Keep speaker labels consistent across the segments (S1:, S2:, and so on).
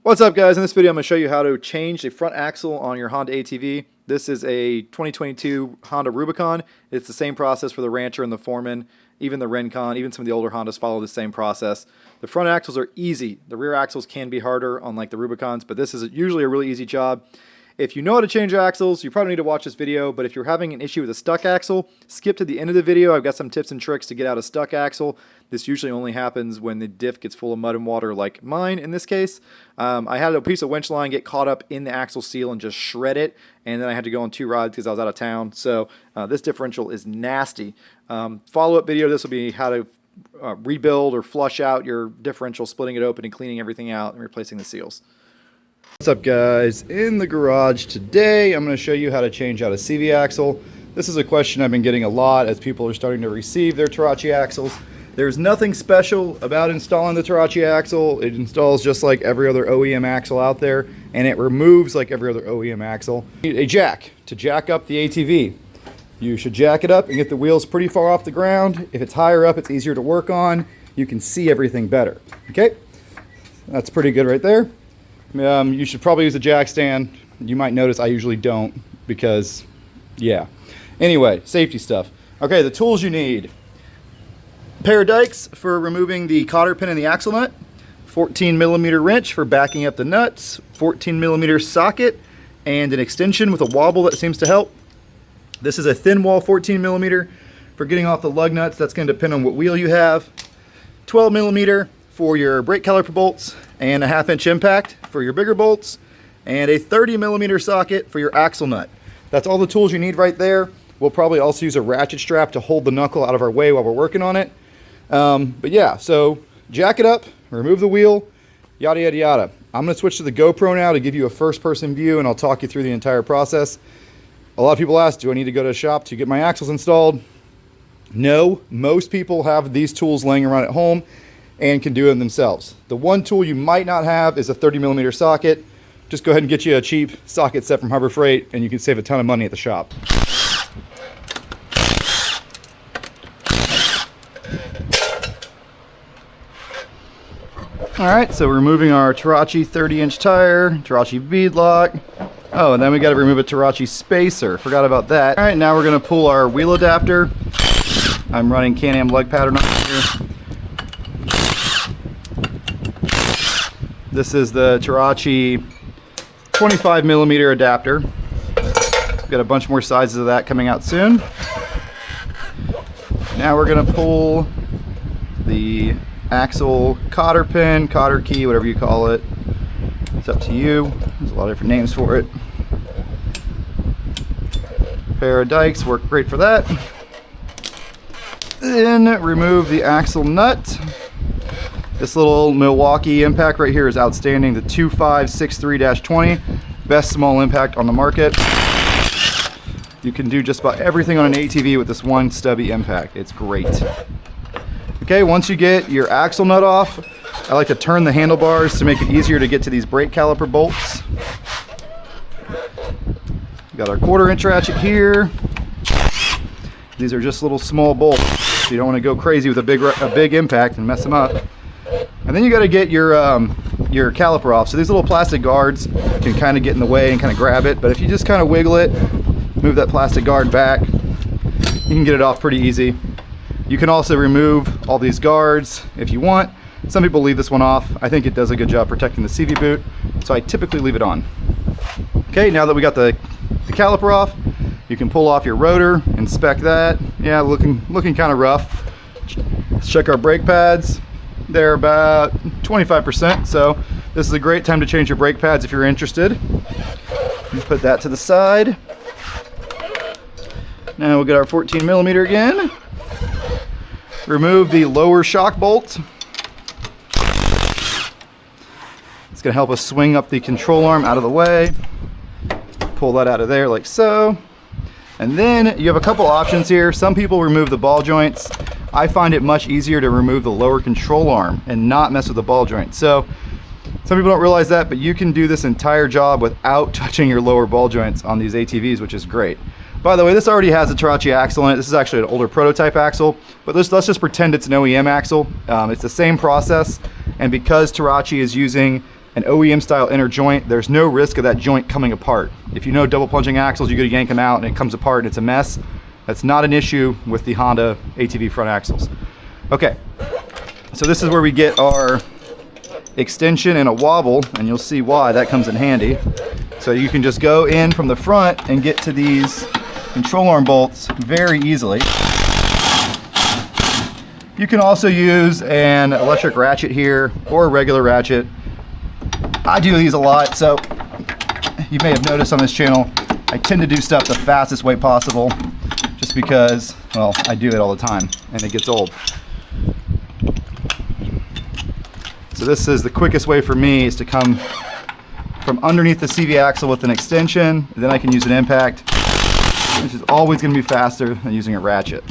S1: What's up, guys? In this video I'm going to show you how to change the front axle on your Honda ATV. This is a 2022 Honda Rubicon. It's the same process for the Rancher and the Foreman, even the Rincon, even some of the older Hondas follow the same process. The front axles are easy. The rear axles can be harder on like the Rubicons, but this is usually a really easy job. If you know how to change axles, you probably need to watch this video, but if you're having an issue with a stuck axle, skip to the end of the video. I've got some tips and tricks to get out a stuck axle. This usually only happens when the diff gets full of mud and water like mine in this case. I had a piece of winch line get caught up in the axle seal and just shred it, and then I had to go on 2 rides because I was out of town. So this differential is nasty. Follow-up video, this will be how to rebuild or flush out your differential, splitting it open and cleaning everything out and replacing the seals. What's up, guys? In the garage today I'm going to show you how to change out a CV axle. This is a question I've been getting a lot as people are starting to receive their Terache axles. There's nothing special about installing the Terache axle. It installs just like every other OEM axle out there, and it removes like every other OEM axle. You need a jack to jack up the ATV. You should jack it up and get the wheels pretty far off the ground. If it's higher up, it's easier to work on. You can see everything better. Okay, that's pretty good right there. You should probably use a jack stand. You might notice I usually don't because, yeah. Anyway, safety stuff. Okay, the tools you need. Pair of dikes for removing the cotter pin and the axle nut. 14mm wrench for backing up the nuts. 14mm socket and an extension with a wobble that seems to help. This is a thin wall 14mm for getting off the lug nuts. That's going to depend on what wheel you have. 12mm for your brake caliper bolts, and a 1/2 inch impact for your bigger bolts, and a 30mm socket for your axle nut. That's all the tools you need right there. We'll probably also use a ratchet strap to hold the knuckle out of our way while we're working on it. But yeah, so jack it up, remove the wheel, yada yada yada. I'm going to switch to the GoPro now to give you a first-person view, and I'll talk you through the entire process. A lot of people ask, do I need to go to a shop to get my axles installed? No, most people have these tools laying around at home and can do them themselves. The one tool you might not have is a 30mm socket. Just go ahead and get you a cheap socket set from Harbor Freight and you can save a ton of money at the shop. Alright, so we're removing our Terache 30-inch tire, Terache bead lock. Oh, and then we got to remove a Terache spacer. Forgot about that. Alright, now we're going to pull our wheel adapter. I'm running Can-Am lug pattern on here. This is the Terache 25mm adapter. We've got a bunch more sizes of that coming out soon. Now we're going to pull the axle cotter pin, cotter key, whatever you call it. It's up to you. There's a lot of different names for it. Pair of dikes work great for that. Then remove the axle nut. This little Milwaukee impact right here is outstanding. The 2563-20, best small impact on the market. You can do just about everything on an ATV with this one stubby impact. It's great. Okay, once you get your axle nut off, I like to turn the handlebars to make it easier to get to these brake caliper bolts. We got our 1/4 inch ratchet here. These are just little small bolts, so you don't want to go crazy with a big impact and mess them up. And then you got to get your caliper off. So these little plastic guards can kind of get in the way and kind of grab it, but if you just kind of wiggle it, move that plastic guard back, you can get it off pretty easy. You can also remove all these guards if you want. Some people leave this one off. I think it does a good job protecting the CV boot, so I typically leave it on. Okay, now that we got the caliper off, you can pull off your rotor, inspect that. Yeah, looking kind of rough. Let's check our brake pads. They're about 25%, so this is a great time to change your brake pads if you're interested. Just put that to the side. Now we'll get our 14mm again. Remove the lower shock bolt. It's going to help us swing up the control arm out of the way. Pull that out of there like so. And then you have a couple options here. Some people remove the ball joints. I find it much easier to remove the lower control arm and not mess with the ball joint. So some people don't realize that, but you can do this entire job without touching your lower ball joints on these ATVs, which is great. By the way, this already has a Terache axle in it. This is actually an older prototype axle, but let's just pretend it's an OEM axle. It's the same process, and because Terache is using an OEM style inner joint, there's no risk of that joint coming apart. If you know double plunging axles, you go to yank them out and it comes apart and it's a mess. That's not an issue with the Honda ATV front axles. Okay, so this is where we get our extension and a wobble, and you'll see why that comes in handy. So you can just go in from the front and get to these control arm bolts very easily. You can also use an electric ratchet here or a regular ratchet. I do these a lot, so you may have noticed on this channel, I tend to do stuff the fastest way possible just because, well, I do it all the time and it gets old. So this is the quickest way for me, is to come from underneath the CV axle with an extension, then I can use an impact, which is always going to be faster than using a ratchet.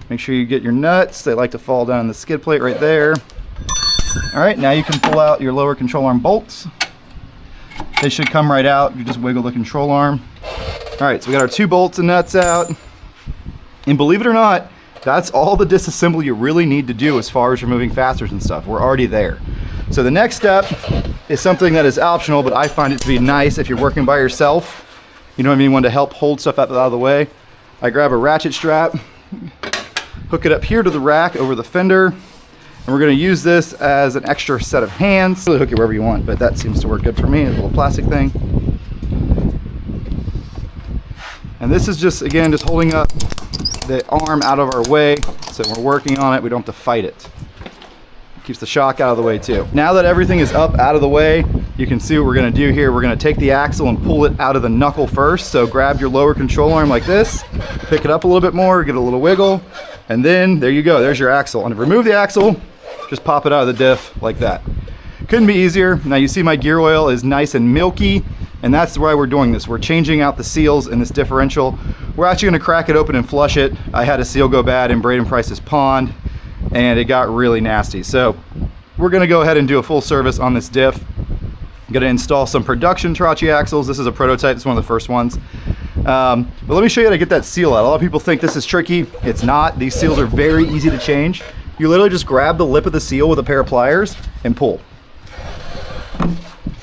S1: Make sure you get your nuts. They like to fall down on the skid plate right there. All right, now you can pull out your lower control arm bolts. They should come right out. You just wiggle the control arm. All right, so we got our 2 bolts and nuts out. And believe it or not, that's all the disassembly you really need to do as far as removing fasteners and stuff. We're already there. So the next step is something that is optional, but I find it to be nice if you're working by yourself. You know what I mean? Want to help hold stuff out of the way. I grab a ratchet strap, hook it up here to the rack over the fender, and we're going to use this as an extra set of hands. Really hook it wherever you want, but that seems to work good for me. A little plastic thing. And this is just, again, just holding up the arm out of our way, so when we're working on it, we don't have to fight it. Keeps the shock out of the way too. Now that everything is up out of the way, you can see what we're going to do here. We're going to take the axle and pull it out of the knuckle first. So grab your lower control arm like this, pick it up a little bit more, get a little wiggle, and then there you go. There's your axle. And to remove the axle, just pop it out of the diff like that. Couldn't be easier. Now you see my gear oil is nice and milky, and that's why we're doing this. We're changing out the seals in this differential. We're actually going to crack it open and flush it. I had a seal go bad in Braden Price's pond, and it got really nasty. So we're going to go ahead and do a full service on this diff. I'm going to install some production Terache axles. This is a prototype. It's one of the first ones. But let me show you how to get that seal out. A lot of people think this is tricky. It's not. These seals are very easy to change. You literally just grab the lip of the seal with a pair of pliers and pull.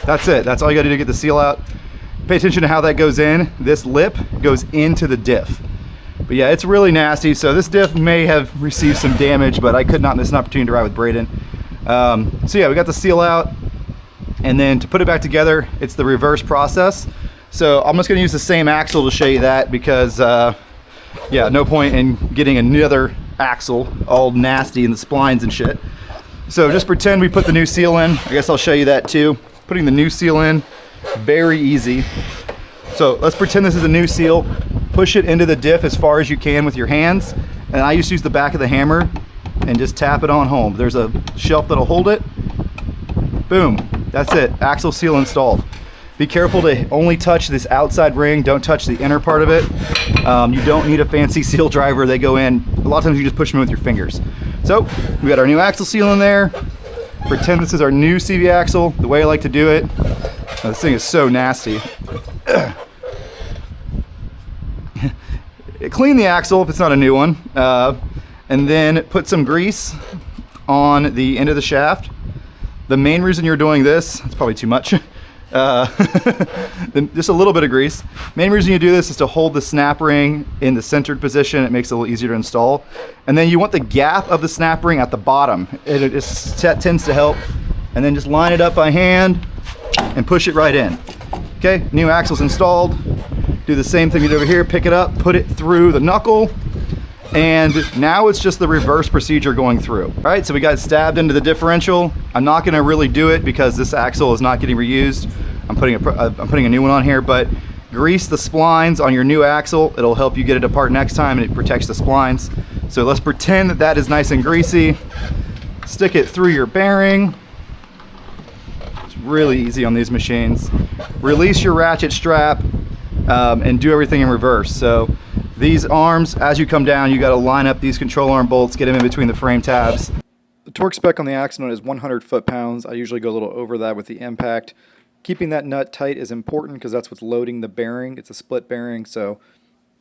S1: That's it. That's all you got to do to get the seal out. Pay attention to how that goes in. This lip goes into the diff. But yeah, it's really nasty. So this diff may have received some damage, but I could not miss an opportunity to ride with Braden. So yeah, we got the seal out. And then to put it back together, it's the reverse process. So I'm just going to use the same axle to show you that because, yeah, no point in getting another axle all nasty in the splines and shit. So just pretend we put the new seal in. I guess I'll show you that too. Putting the new seal in, very easy. So let's pretend this is a new seal. Push it into the diff as far as you can with your hands. And I used to use the back of the hammer and just tap it on home. There's a shelf that'll hold it. Boom, that's it, axle seal installed. Be careful to only touch this outside ring, don't touch the inner part of it. You don't need a fancy seal driver, they go in. A lot of times you just push them with your fingers. So, we got our new axle seal in there. Pretend this is our new CV axle, the way I like to do it. Now, this thing is so nasty. Clean the axle if it's not a new one, and then put some grease on the end of the shaft. The main reason you're doing this, it's probably too much, just a little bit of grease. Main reason you do this is to hold the snap ring in the centered position. It makes it a little easier to install. And then you want the gap of the snap ring at the bottom. That tends to help. And then just line it up by hand and push it right in. Okay, new axle's installed. Do the same thing you did over here, pick it up, put it through the knuckle, and now it's just the reverse procedure going through. All right, so we got stabbed into the differential. I'm not gonna really do it because this axle is not getting reused. I'm putting a new one on here, but grease the splines on your new axle. It'll help you get it apart next time and it protects the splines. So let's pretend that that is nice and greasy. Stick it through your bearing. It's really easy on these machines. Release your ratchet strap and do everything in reverse. So these arms, as you come down, you got to line up these control arm bolts, get them in between the frame tabs. The torque spec on the axle nut is 100 foot-pounds. I usually go a little over that with the impact. Keeping that nut tight is important because that's what's loading the bearing. It's a split bearing, so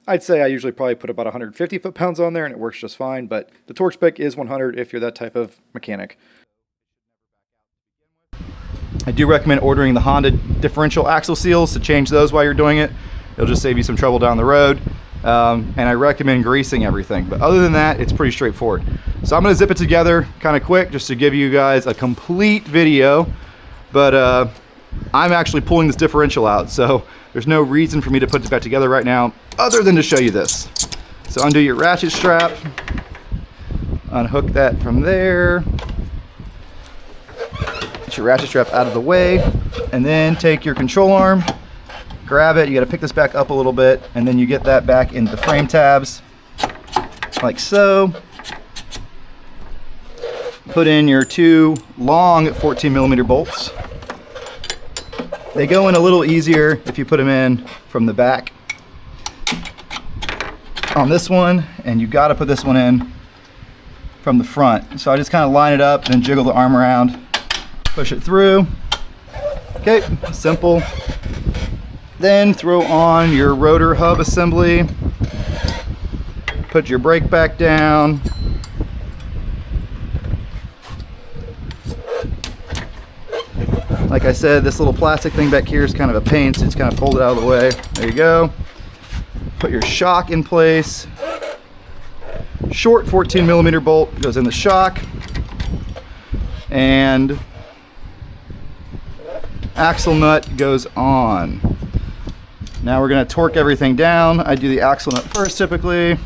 S1: I'd say I usually probably put about 150 foot-pounds on there and it works just fine, but the torque spec is 100 if you're that type of mechanic. I do recommend ordering the Honda differential axle seals to change those while you're doing it. It'll just save you some trouble down the road. And I recommend greasing everything. But other than that, it's pretty straightforward. So I'm gonna zip it together kind of quick just to give you guys a complete video. But I'm actually pulling this differential out, so there's no reason for me to put it back together right now other than to show you this. So undo your ratchet strap, unhook that from there. Get your ratchet strap out of the way, and then take your control arm, grab it. You gotta pick this back up a little bit, and then you get that back into the frame tabs, like so. Put in your 2 long 14mm bolts. They go in a little easier if you put them in from the back on this one, and you gotta put this one in from the front. So I just kind of line it up, then jiggle the arm around, push it through. Okay, simple. Then throw on your rotor hub assembly, put your brake back down, like I said, this little plastic thing back here is kind of a pain, so it's kind of fold it out of the way. There you go. Put your shock in place. Short 14mm bolt goes in the shock, and axle nut goes on. Now we're going to torque everything down. I do the axle nut first typically.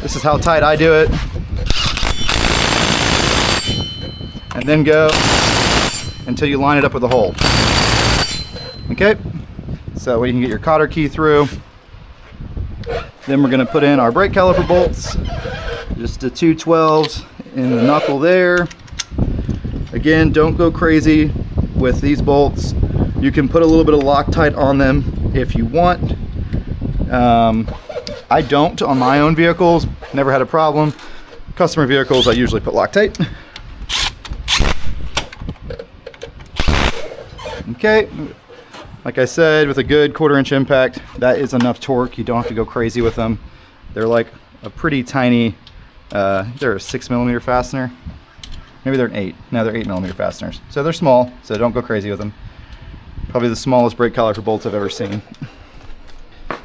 S1: This is how tight I do it. And then go until you line it up with the hole. Okay, so you can get your cotter key through. Then we're going to put in our brake caliper bolts, just the 2 12s in the knuckle there. Again, don't go crazy with these bolts. You can put a little bit of Loctite on them if you want. I don't on my own vehicles, never had a problem. Customer vehicles, I usually put Loctite. Okay, like I said, with a good 1/4 inch impact, that is enough torque. You don't have to go crazy with them. They're like a pretty tiny, they're a 6mm fastener. Maybe they're an 8. No, they're 8mm fasteners. So they're small, so don't go crazy with them. Probably the smallest brake caliper bolts I've ever seen. All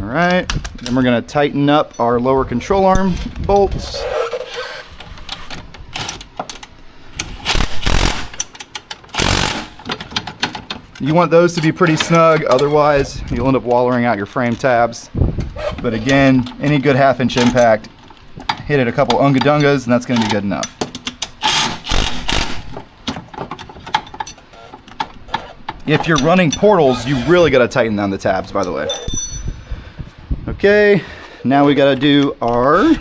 S1: right, then we're gonna tighten up our lower control arm bolts. You want those to be pretty snug, otherwise you'll end up wallering out your frame tabs. But again, any good 1/2 inch impact, hit it a couple unga-dungas and that's gonna be good enough. If you're running portals, you really gotta tighten down the tabs, by the way. Okay, now we gotta do our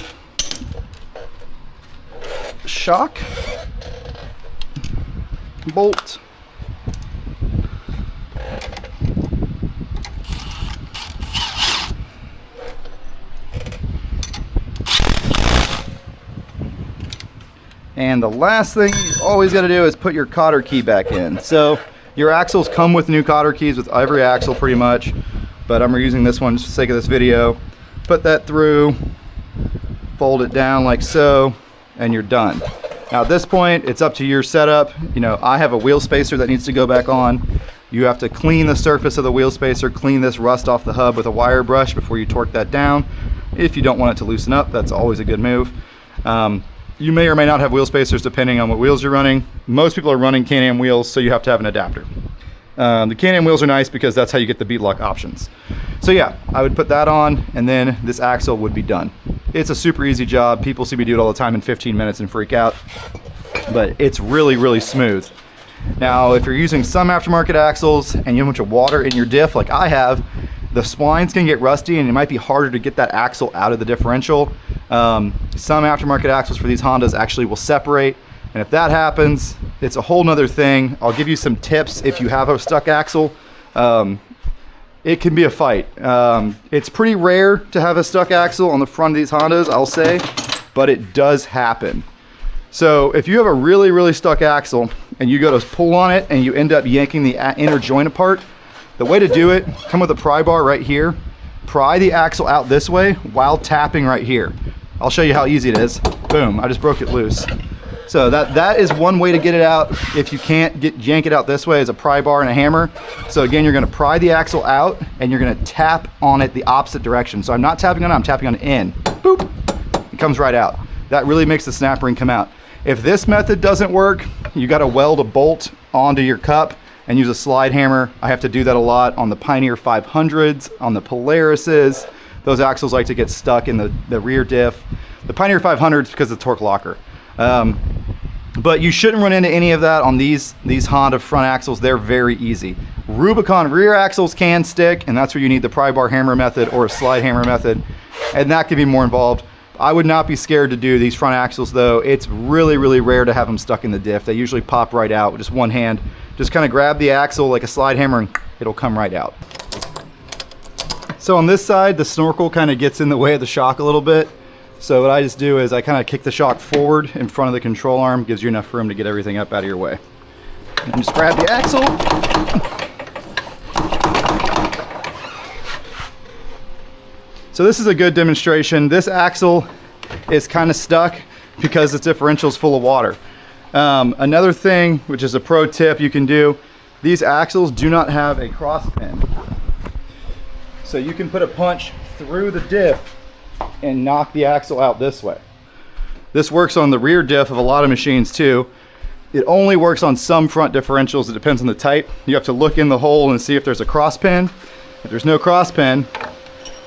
S1: shock bolt. And the last thing you always got to do is put your cotter key back in. So your axles come with new cotter keys with every axle pretty much, but I'm using this one just for the sake of this video. Put that through, fold it down like so, and you're done. Now at this point, it's up to your setup. You know, I have a wheel spacer that needs to go back on. You have to clean the surface of the wheel spacer, clean this rust off the hub with a wire brush before you torque that down. If you don't want it to loosen up, that's always a good move. You may or may not have wheel spacers depending on what wheels you're running. Most people are running Can-Am wheels, so you have to have an adapter. The Can-Am wheels are nice because that's how you get the bead lock options. So yeah, I would put that on and then this axle would be done. It's a super easy job. People see me do it all the time in 15 minutes and freak out, but it's really, really smooth. Now, if you're using some aftermarket axles and you have a bunch of water in your diff like I have, the splines can get rusty and it might be harder to get that axle out of the differential. Some aftermarket axles for these Hondas actually will separate, and if that happens, it's a whole nother thing. I'll give you some tips if you have a stuck axle. It can be a fight. It's pretty rare to have a stuck axle on the front of these Hondas, I'll say, but it does happen. So if you have a really, really stuck axle and you go to pull on it and you end up yanking the inner joint apart, the way to do it, come with a pry bar right here, pry the axle out this way while tapping right here. I'll show you how easy it is. Boom, I just broke it loose. So that is one way to get it out. If you can't yank it out this way, is a pry bar and a hammer. So again, you're gonna pry the axle out and you're gonna tap on it the opposite direction. So I'm not tapping on it, I'm tapping on it in. Boop, it comes right out. That really makes the snap ring come out. If this method doesn't work, you gotta weld a bolt onto your cup and use a slide hammer. I have to do that a lot on the Pioneer 500s, on the Polarises. Those axles like to get stuck in the rear diff. The Pioneer 500s because of the torque locker. But you shouldn't run into any of that on these Honda front axles. They're very easy. Rubicon rear axles can stick, and that's where you need the pry bar hammer method or a slide hammer method, and that can be more involved. I would not be scared to do these front axles though. It's really, really rare to have them stuck in the diff. They usually pop right out with just one hand. Just kind of grab the axle like a slide hammer and it'll come right out. So on this side, the snorkel kind of gets in the way of the shock a little bit. So what I just do is I kind of kick the shock forward in front of the control arm, gives you enough room to get everything up out of your way. And just grab the axle. So this is a good demonstration. This axle is kind of stuck because this differential is full of water. Another thing, which is a pro tip you can do, these axles do not have a cross pin. So you can put a punch through the diff and knock the axle out this way. This works on the rear diff of a lot of machines too. It only works on some front differentials. It depends on the type. You have to look in the hole and see if there's a cross pin. If there's no cross pin,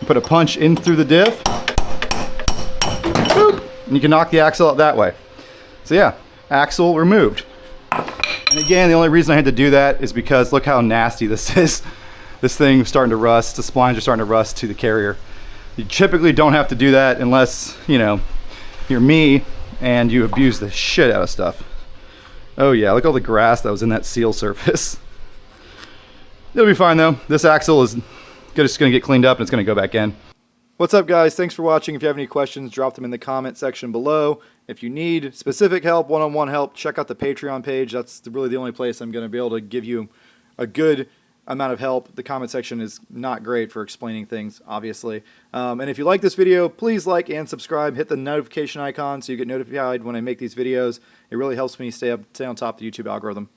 S1: put a punch in through the diff, boop, and you can knock the axle out that way. So yeah, axle removed. And again, the only reason I had to do that is because look how nasty this is. This thing is starting to rust. The splines are starting to rust to the carrier. You typically don't have to do that unless, you know, you're me and you abuse the shit out of stuff. Oh yeah, look at all the grass that was in that seal surface. It'll be fine though. This axle is just gonna get cleaned up and it's gonna go back in. What's up guys, thanks for watching. If you have any questions, drop them in the comment section below. If you need specific help, one-on-one help, check out the Patreon page. That's really the only place I'm gonna be able to give you a good amount of help. The comment section is not great for explaining things, obviously. And if you like this video, please like and subscribe. Hit the notification icon so you get notified when I make these videos. It really helps me stay on top of the YouTube algorithm.